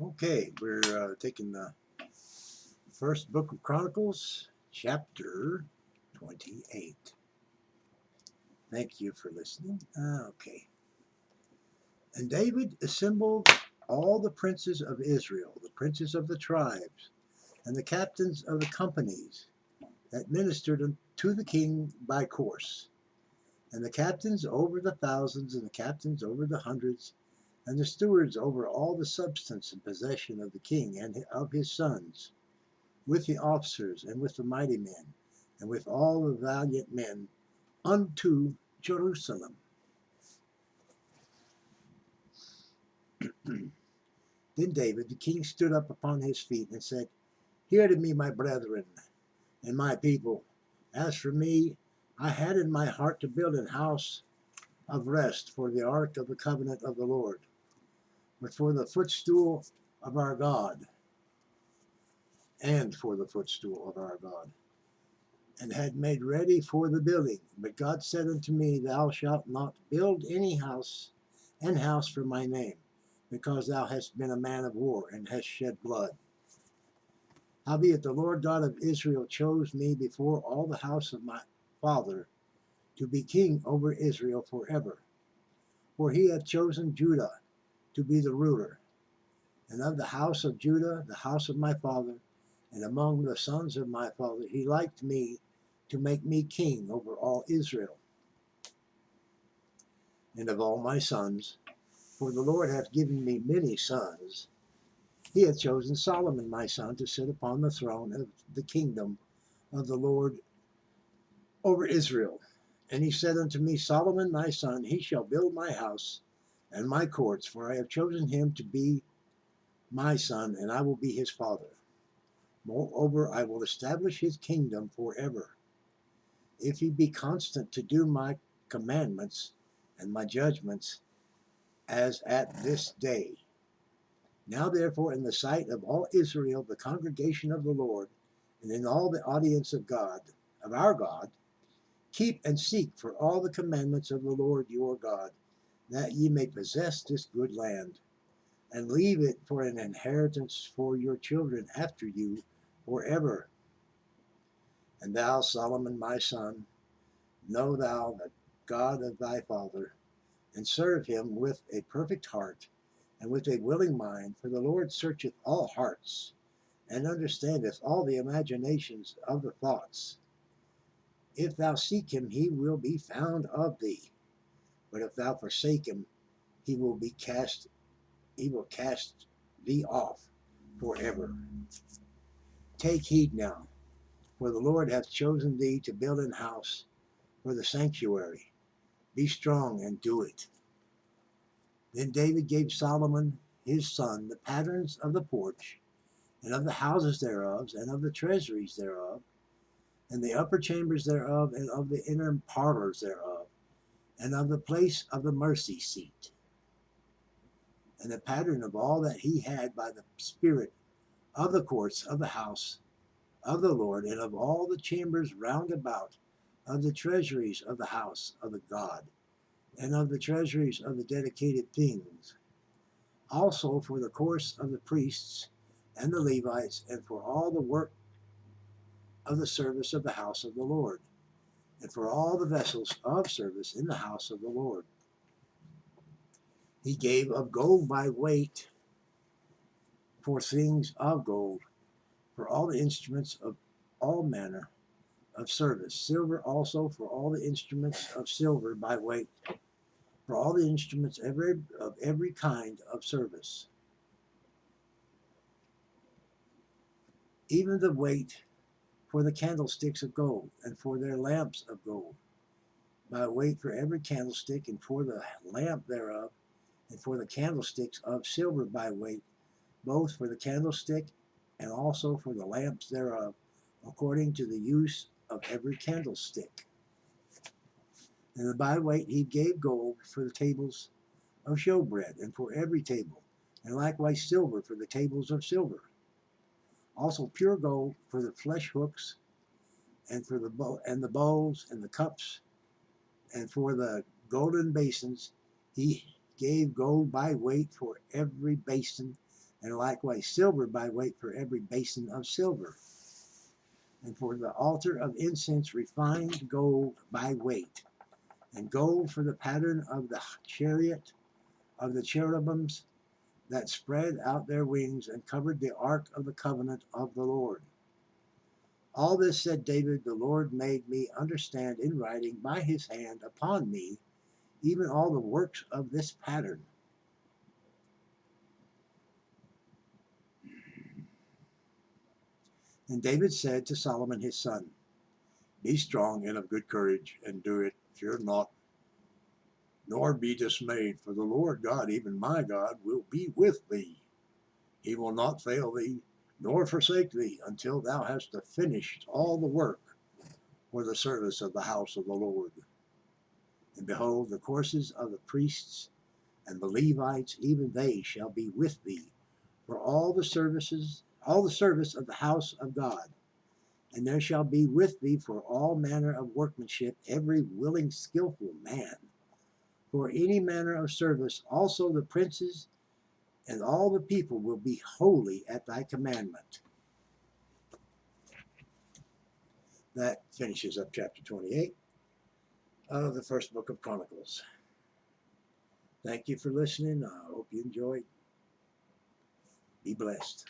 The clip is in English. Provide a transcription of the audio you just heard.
Okay, we're taking the first book of Chronicles, chapter 28. Thank you for listening. Okay. And David assembled all the princes of Israel, the princes of the tribes, and the captains of the companies that ministered to the king by course, and the captains over the thousands, and the captains over the hundreds, and the stewards over all the substance and possession of the king and of his sons, with the officers and with the mighty men, and with all the valiant men, unto Jerusalem. Then David the king stood up upon his feet and said, Hear to me, my brethren, and my people. As for me, I had in my heart to build an house of rest for the ark of the covenant of the Lord, but for the footstool of our God, and for the footstool of our God, and had made ready for the building. But God said unto me, Thou shalt not build any house for my name, because thou hast been a man of war, and hast shed blood. Howbeit the Lord God of Israel chose me before all the house of my father to be king over Israel forever. For he hath chosen Judah to be the ruler, and of the house of Judah, the house of my father, and among the sons of my father, he liked me to make me king over all Israel. And of all my sons, for the Lord hath given me many sons, he hath chosen Solomon my son to sit upon the throne of the kingdom of the Lord over Israel. And he said unto me, Solomon thy son, he shall build my house and my courts, for I have chosen him to be my son, and I will be his father. Moreover, I will establish his kingdom forever, if he be constant to do my commandments and my judgments, as at this day. Now therefore, in the sight of all Israel, the congregation of the Lord, and in all the audience of God, of our God, keep and seek for all the commandments of the Lord your God, that ye may possess this good land, and leave it for an inheritance for your children after you forever. And thou, Solomon my son, know thou the God of thy father, and serve him with a perfect heart, and with a willing mind, for the Lord searcheth all hearts, and understandeth all the imaginations of the thoughts. If thou seek him, he will be found of thee. But if thou forsake him, he will cast thee off forever. Take heed now, for the Lord hath chosen thee to build an house for the sanctuary. Be strong and do it. Then David gave Solomon his son the patterns of the porch, and of the houses thereof, and of the treasuries thereof, and the upper chambers thereof, and of the inner parlors thereof, and of the place of the mercy seat, and the pattern of all that he had by the spirit of the courts of the house of the Lord, and of all the chambers round about, of the treasuries of the house of the God, and of the treasuries of the dedicated things, also for the course of the priests and the Levites, and for all the work of the service of the house of the Lord, and for all the vessels of service in the house of the Lord. He gave of gold by weight for things of gold, for all the instruments of all manner of service, silver also for all the instruments of silver by weight, for all the instruments of every kind of service, even the weight for the candlesticks of gold, and for their lamps of gold, by weight for every candlestick, and for the lamp thereof, and for the candlesticks of silver by weight, both for the candlestick and also for the lamps thereof, according to the use of every candlestick. And by weight he gave gold for the tables of showbread, and for every table, and likewise silver for the tables of silver. Also pure gold for the flesh hooks, and for the bowls and the cups, and for the golden basins he gave gold by weight for every basin, and likewise silver by weight for every basin of silver, and for the altar of incense refined gold by weight, and gold for the pattern of the chariot of the cherubims that spread out their wings and covered the ark of the covenant of the Lord. All this, said David, the Lord made me understand in writing by his hand upon me, even all the works of this pattern. And David said to Solomon his son, Be strong and of good courage, and do it. Fear not, nor be dismayed, for the Lord God, even my God, will be with thee. He will not fail thee, nor forsake thee, until thou hast finished all the work for the service of the house of the Lord. And behold, the courses of the priests and the Levites, even they shall be with thee, for all the service of the house of God. And there shall be with thee for all manner of workmanship every willing, skillful man, for any manner of service. Also the princes and all the people will be holy at thy commandment. That finishes up chapter 28 of the first book of Chronicles. Thank you for listening. I hope you enjoyed. Be blessed.